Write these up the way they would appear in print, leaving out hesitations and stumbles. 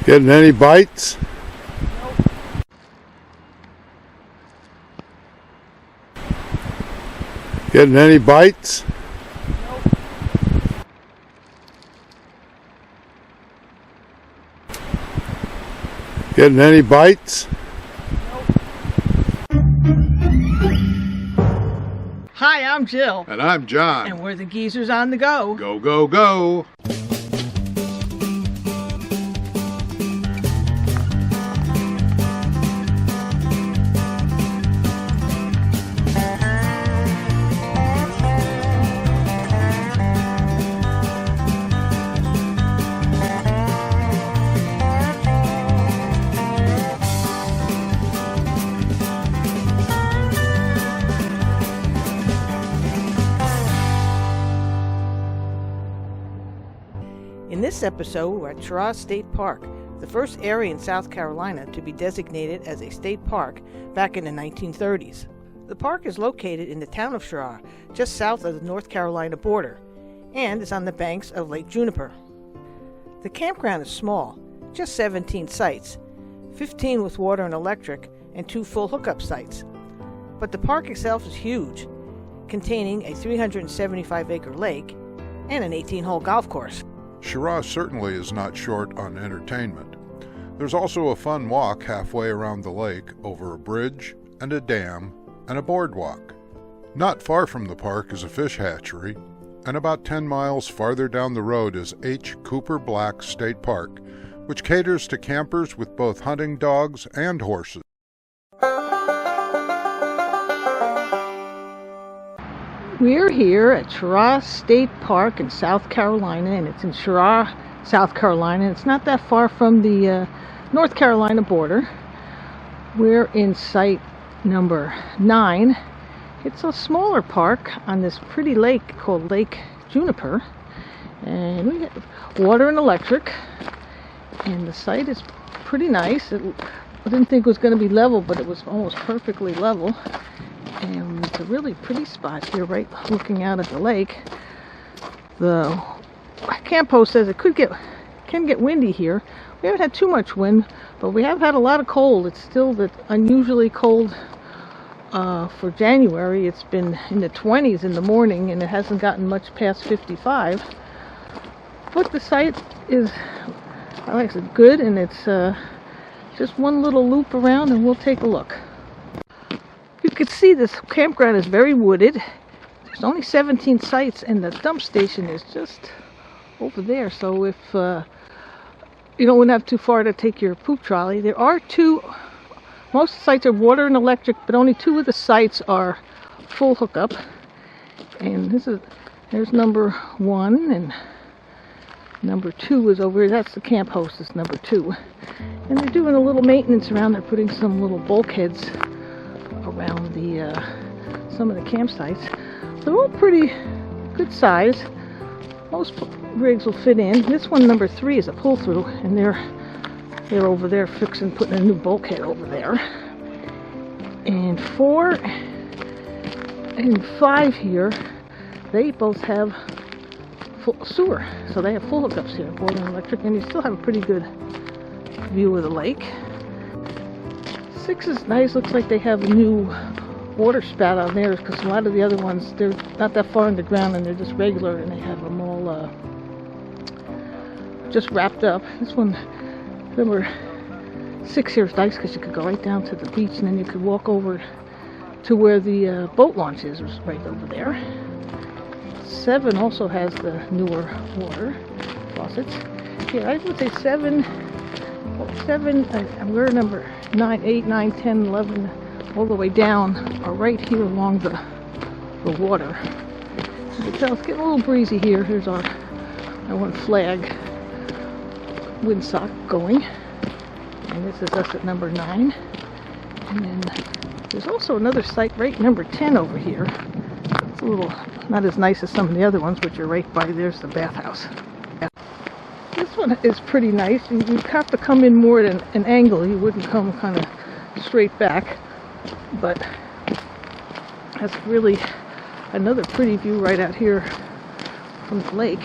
Getting any bites? Getting any bites? Getting any bites? Hi, I'm Jill. And I'm John. And we're the Geezers on the Go. Go, go, go. In this episode, we're at Cheraw State Park, the first area in South Carolina to be designated as a state park back in the 1930s. The park is located in the town of Cheraw, just south of the North Carolina border, and is on the banks of Lake Juniper. The campground is small, just 17 sites, 15 with water and electric, and 2 full hookup sites. But the park itself is huge, containing a 375-acre lake and an 18-hole golf course. Cheraw certainly is not short on entertainment. There's also a fun walk halfway around the lake over a bridge and a dam and a boardwalk. Not far from the park is a fish hatchery, and about 10 miles farther down the road is H. Cooper Black State Park, which caters to campers with both hunting dogs and horses. We're here at Cheraw State Park in South Carolina, and it's in Cheraw, South Carolina. It's not that far from the North Carolina border. We're in site number 9. It's a smaller park on this pretty lake called Lake Juniper, and we have water and electric, and the site is pretty nice. I didn't think it was going to be level, but it was almost perfectly level. And it's a really pretty spot here, right looking out at the lake. The camp host says it can get windy here. We haven't had too much wind, but we have had a lot of cold. It's still unusually cold for January. It's been in the 20s in the morning, and it hasn't gotten much past 55. But the site is, like I said, good, and it's just one little loop around, and we'll take a look. You can see this campground is very wooded. There's only 17 sites, and the dump station is just over there. So if you wouldn't have too far to take your poop trolley. There are 2. Most sites are water and electric, but only 2 of the sites are full hookup. And there's number 1, and number 2 is over here. That's the camp host. Is number 2, and they're doing a little maintenance around. They're putting some little bulkheads around some of the campsites. They're all pretty good size. Most rigs will fit in. This one, number 3, is a pull through, and they're over there putting a new bulkhead over there. And 4 and 5 here, they both have full sewer, so they have full hookups here, water and electric, and you still have a pretty good view of the lake. 6 is nice. Looks like they have a new water spout on there, because a lot of the other ones, they're not that far in the ground, and they're just regular, and they have them all just wrapped up. This one, number 6 here, is nice because you could go right down to the beach, and then you could walk over to where the boat launch is right over there. 7 also has the newer water faucets. Yeah, I would say 7, we're number 9, 8, 9, 10, 11, all the way down are right here along the water. You can tell it's getting a little breezy here. Here's our one flag windsock going. And this is us at number 9. And then there's also another site right number 10 over here. It's a little not as nice as some of the other ones, but you're right by there's the bathhouse. This one is pretty nice. You'd have to come in more at an angle. You wouldn't come kind of straight back. But that's really another pretty view right out here from the lake.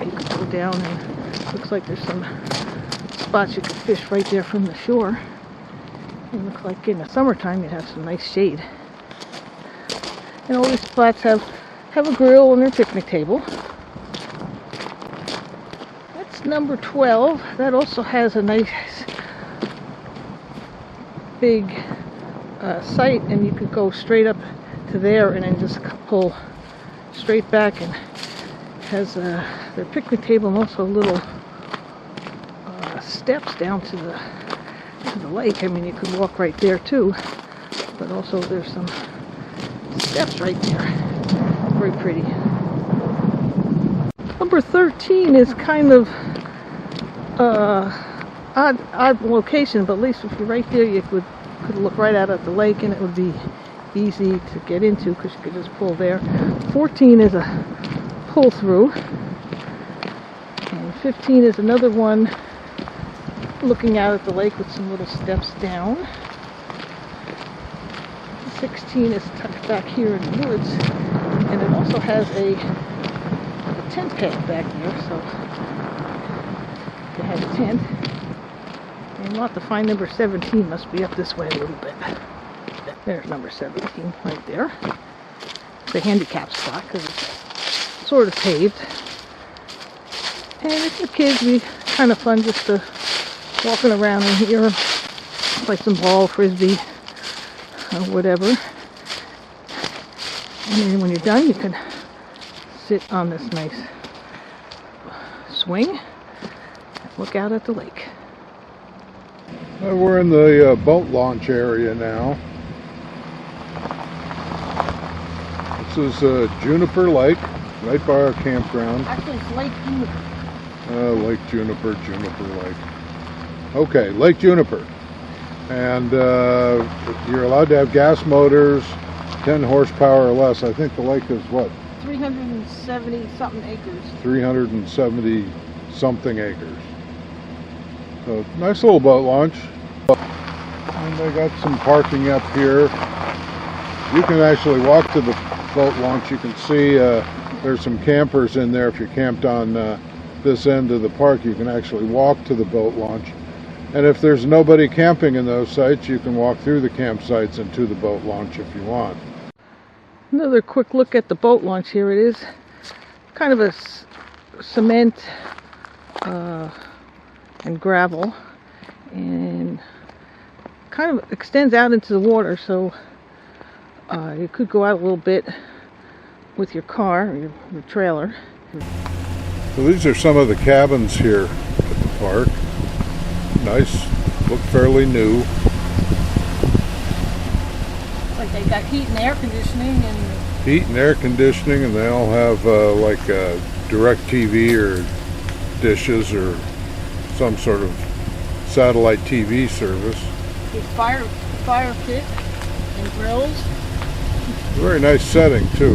You can go down, and looks like there's some spots you could fish right there from the shore. It looks like in the summertime you'd have some nice shade. And all these spots have a grill and their picnic table. That's number 12. That also has a nice big site, and you could go straight up to there and then just pull straight back, and has their picnic table and also little steps down to the lake. I mean, you could walk right there too, but also there's some steps right there. Very pretty. Number 13 is kind of odd location, but at least if you're right there, you could look right out at the lake, and it would be easy to get into because you could just pull there. 14 is a pull through, and 15 is another one looking out at the lake with some little steps down. 16 is tucked back here in the woods, and it also has a tent pad back there, so they have a tent. And we'll have to find number 17, must be up this way a little bit. There's number 17 right there. It's a handicap spot because it's sort of paved. And if the kids, it'd be kind of fun just to walking around in here, play some ball, frisbee, or whatever. And then when you're done, you can sit on this nice swing and look out at the lake. We're in the boat launch area now. This is Juniper Lake, right by our campground. Actually, it's Lake Juniper. Lake Juniper, Juniper Lake. Okay, Lake Juniper. And you're allowed to have gas motors, 10 horsepower or less. I think the lake is what? 370 something acres. 370 something acres. So nice little boat launch. And they got some parking up here. You can actually walk to the boat launch. You can see there's some campers in there. If you're camped on this end of the park, you can actually walk to the boat launch. And if there's nobody camping in those sites, you can walk through the campsites and to the boat launch if you want. Another quick look at the boat launch. Here it is. Kind of a cement and gravel, and kind of extends out into the water, so you could go out a little bit with your car or your trailer. So these are some of the cabins here at the park. Nice, look fairly new. Like they got heat and air conditioning and Heat and air conditioning, and they all have like direct TV or dishes or some sort of satellite TV service. there's fire pit and grills. Very nice setting too.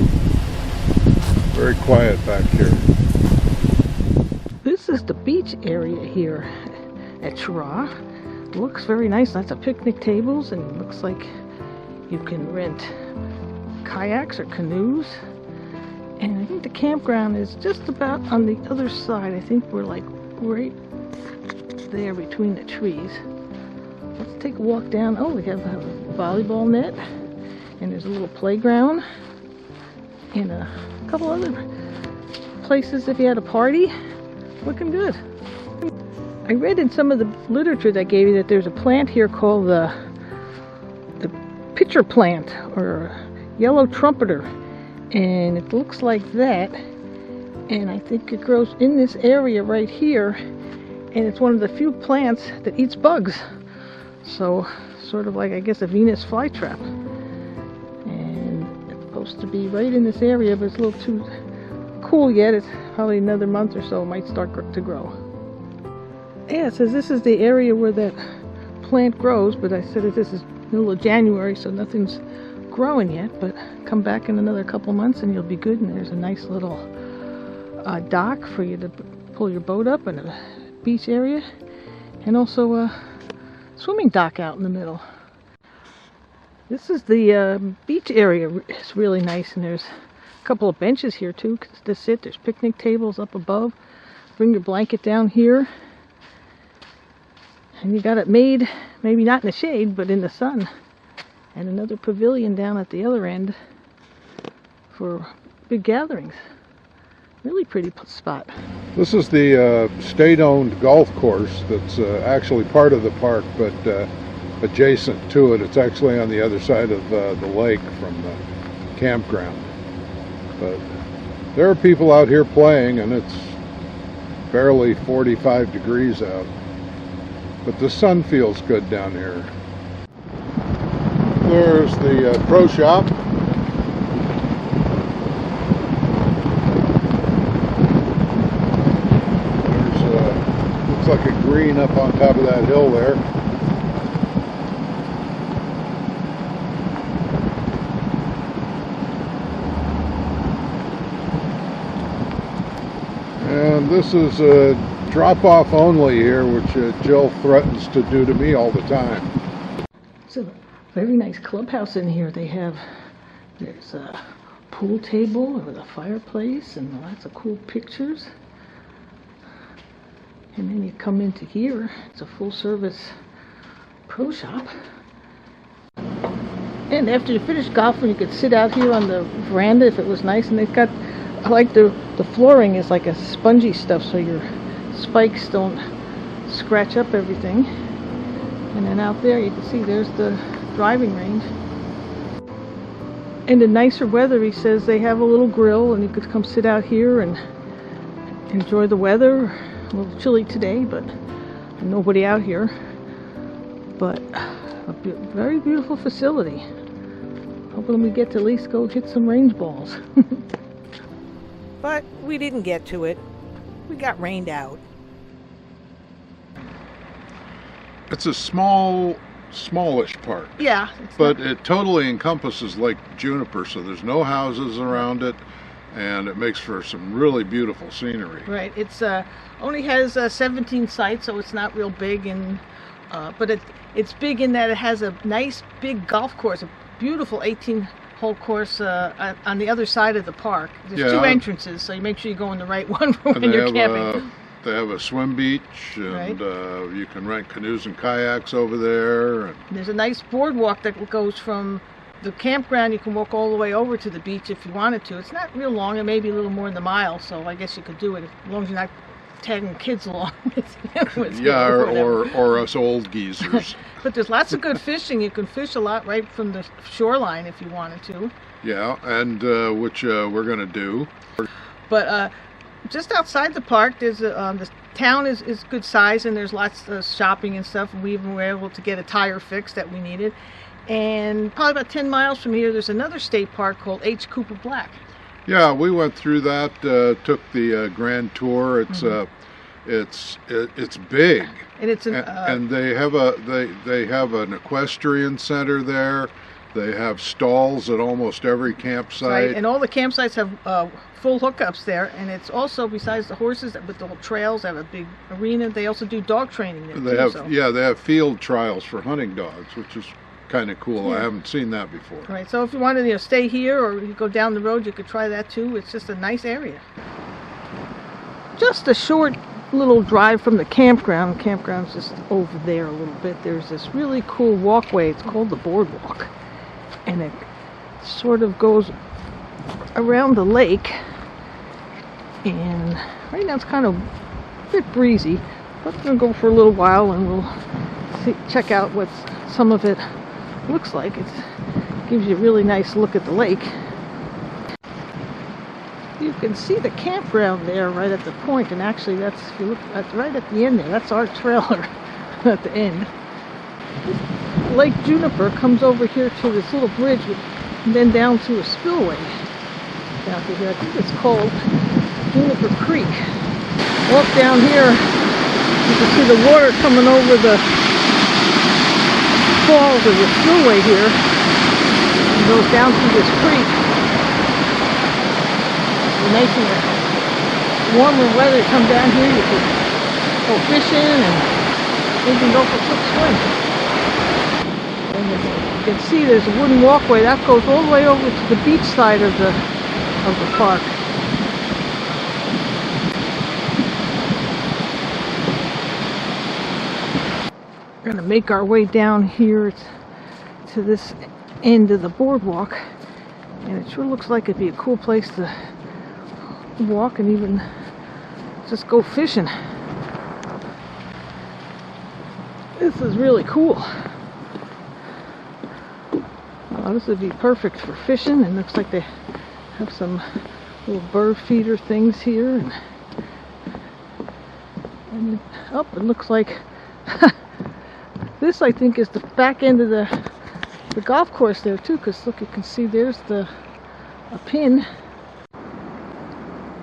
Very quiet back here. This is the beach area here at Cheraw. Looks very nice. Lots of picnic tables, and it looks like you can rent kayaks or canoes. And I think the campground is just about on the other side. I think we're like right there between the trees. Let's take a walk down. Oh, we have a volleyball net, and there's a little playground, and a couple other places if you had a party. Looking good. I read in some of the literature that gave you that there's a plant here called the pitcher plant, or yellow trumpeter, and it looks like that, and I think it grows in this area right here, and it's one of the few plants that eats bugs. So sort of like, I guess, a Venus flytrap, and it's supposed to be right in this area, but it's a little too cool yet. It's probably another month or so it might start to grow. Yeah, it says this is the area where that plant grows, but I said that this is middle of January, so nothing's growing yet, but come back in another couple months and you'll be good. And there's a nice little dock for you to pull your boat up, and a beach area, and also a swimming dock out in the middle. This is the beach area. It's really nice, and there's a couple of benches here too to sit. There's picnic tables up above. Bring your blanket down here. And you got it made, maybe not in the shade, but in the sun. And another pavilion down at the other end for big gatherings. Really pretty spot. This is the state-owned golf course that's actually part of the park, but adjacent to it. It's actually on the other side of the lake from the campground. But there are people out here playing, and it's barely 45 degrees out. But the sun feels good down here. There's the pro shop. There's looks like a green up on top of that hill there. And this is a drop-off only here, which Jill threatens to do to me all the time. It's a very nice clubhouse in here. There's a pool table with a fireplace and lots of cool pictures. And then you come into here, it's a full-service pro shop. And after you finish golfing, you could sit out here on the veranda if it was nice. And they've got, I like the flooring is like a spongy stuff, so your spikes don't scratch up everything. And then out there you can see there's the driving range. In the nicer weather, he says they have a little grill and you could come sit out here and enjoy the weather. A little chilly today, but nobody out here. But a very beautiful facility. Hoping we get to at least go hit some range balls. But we didn't get to it. We got rained out. It's a smallish park. Yeah. But it totally encompasses Lake Juniper, so there's no houses around it, and it makes for some really beautiful scenery. Right. It's only has 17 sites, so it's not real big, and but it's big in that it has a nice big golf course, a beautiful 18-hole course on the other side of the park. There's two entrances, so you make sure you go in the right one when you're camping. They have a swim beach, and you can rent canoes and kayaks over there. And there's a nice boardwalk that goes from the campground. You can walk all the way over to the beach if you wanted to. It's not real long. It may be a little more than a mile, so I guess you could do it as long as you're not tagging kids along with yeah, or us old geezers. But there's lots of good fishing. You can fish a lot right from the shoreline if you wanted to. Yeah, and which we're going to do. But just outside the park, there's the town is good size, and there's lots of shopping and stuff. And we even were able to get a tire fix that we needed. And probably about 10 miles from here, there's another state park called H. Cooper Black. Yeah, we went through that. Took the grand tour. It's it's big, and it's and they have they have an equestrian center there. They have stalls at almost every campsite. Right, and all the campsites have full hookups there. And it's also, besides the horses with the trails, they have a big arena. They also do dog training there they too. Have they have field trials for hunting dogs, which is kind of cool. Yeah. I haven't seen that before. Right, so if you wanted to stay here or you go down the road, you could try that too. It's just a nice area. Just a short little drive from the campground. The campground's just over there a little bit. There's this really cool walkway. It's called the boardwalk. And it sort of goes around the lake. And right now it's kind of a bit breezy. But we're going to go for a little while and we'll check out what some of it looks like. It gives you a really nice look at the lake. You can see the campground there right at the point, and actually that's, if you look at right at the end there, that's our trailer at the end. Lake Juniper comes over here to this little bridge and then down to a spillway down to here. I think it's called Juniper Creek. Walk down here, you can see the water coming over the falls of the spillway here and goes down through this creek. It's nice and warmer weather. Come down here, you can go fishing and maybe go for a quick swim. And you can see there's a wooden walkway that goes all the way over to the beach side of the park. make our way down here to this end of the boardwalk, and it sure looks like it'd be a cool place to walk and even just go fishing. This is really cool. This would be perfect for fishing, and looks like they have some little bird feeder things here, and oh, it looks like this, I think, is the back end of the golf course there too, because look, you can see there's a pin.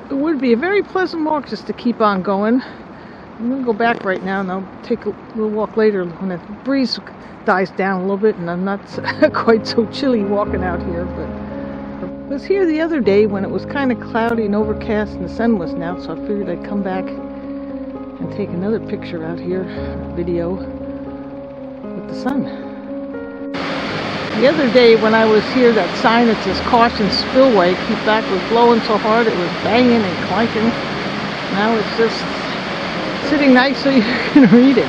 It would be a very pleasant walk just to keep on going. I'm going to go back right now, and I'll take a little walk later when the breeze dies down a little bit and I'm not quite so chilly walking out here. But I was here the other day when it was kind of cloudy and overcast and the sun wasn't out, so I figured I'd come back and take another picture out here, video with the sun. The other day when I was here, that sign that says caution spillway, keep back, was blowing so hard it was banging and clanking. Now it's just sitting nice so you can read it.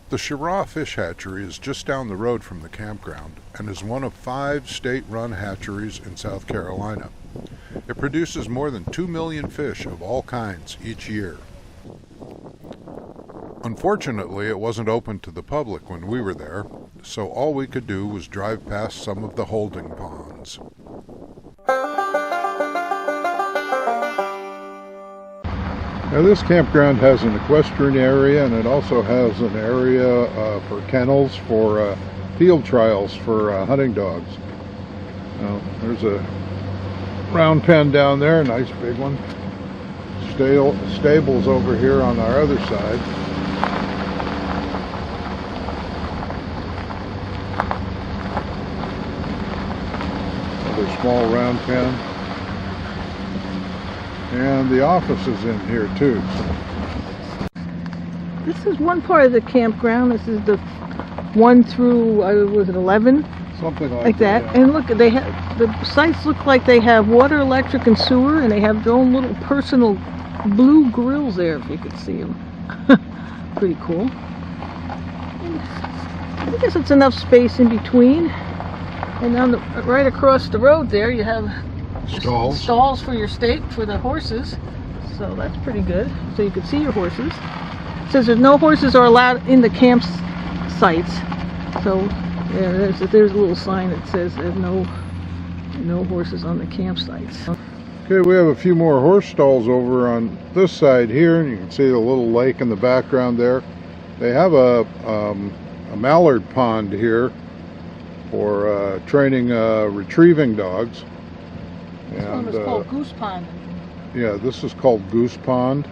The Cheraw Fish Hatchery is just down the road from the campground and is one of 5 state-run hatcheries in South Carolina. It produces more than 2 million fish of all kinds each year. Unfortunately, it wasn't open to the public when we were there, so all we could do was drive past some of the holding ponds. Now, this campground has an equestrian area, and it also has an area for kennels for field trials for hunting dogs. Now, there's a round pen down there, a nice big one. Stables over here on our other side. Another small round pen. And the office is in here too. This is one part of the campground. This is the 1 through, was it 11? Something Like that. Yeah. And look, they have, the sites look like they have water, electric, and sewer, and they have their own little personal blue grills there, if you could see them. Pretty cool. I guess it's enough space in between. And on the right across the road there, you have stalls for your for the horses. So that's pretty good. So you can see your horses. It says there's no horses are allowed in the campsites. So yeah, there's a little sign that says there's no horses on the campsites. Okay, we have a few more horse stalls over on this side here, and you can see the little lake in the background there. They have a mallard pond here for training retrieving dogs. This one is called Goose Pond. Yeah, this is called Goose Pond.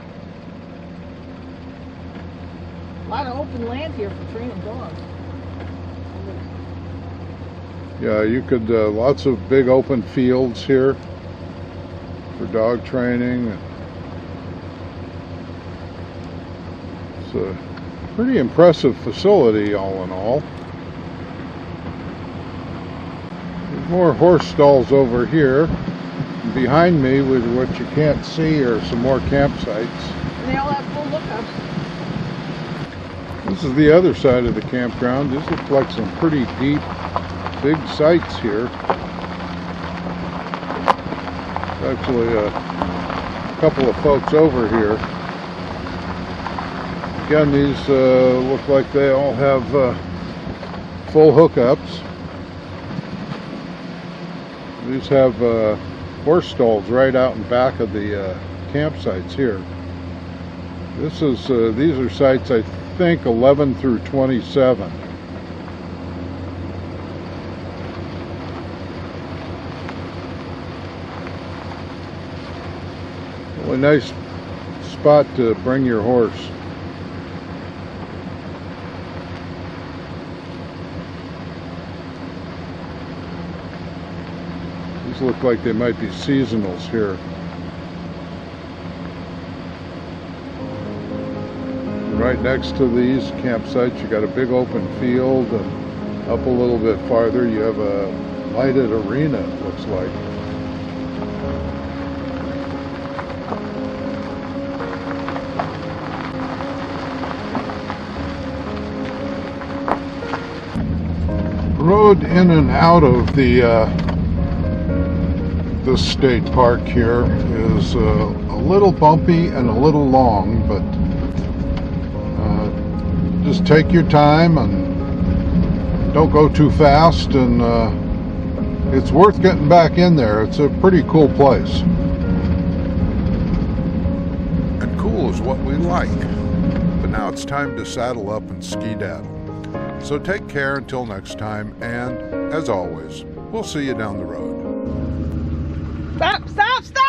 A lot of open land here for training dogs. Yeah, you could, lots of big open fields here for dog training. It's a pretty impressive facility all in all. There's more horse stalls over here. Behind me, with what you can't see, are some more campsites. And they all have full lookups. This is the other side of the campground. These look like some pretty deep, big sites here. Actually, a couple of folks over here. Again, these look like they all have full hookups. These have horse stalls right out in back of the campsites here. This is these are sites, I think, 11 through 27. Well, a nice spot to bring your horse. These look like they might be seasonals here. Right next to these campsites, you got a big open field, and up a little bit farther you have a lighted arena, it looks like. road in and out of the state park here is a little bumpy and a little long, but just take your time and don't go too fast, and it's worth getting back in there. It's a pretty cool place. And cool is what we like. But now it's time to saddle up and skedaddle. So take care until next time, and as always, we'll see you down the road. Stop, stop, stop!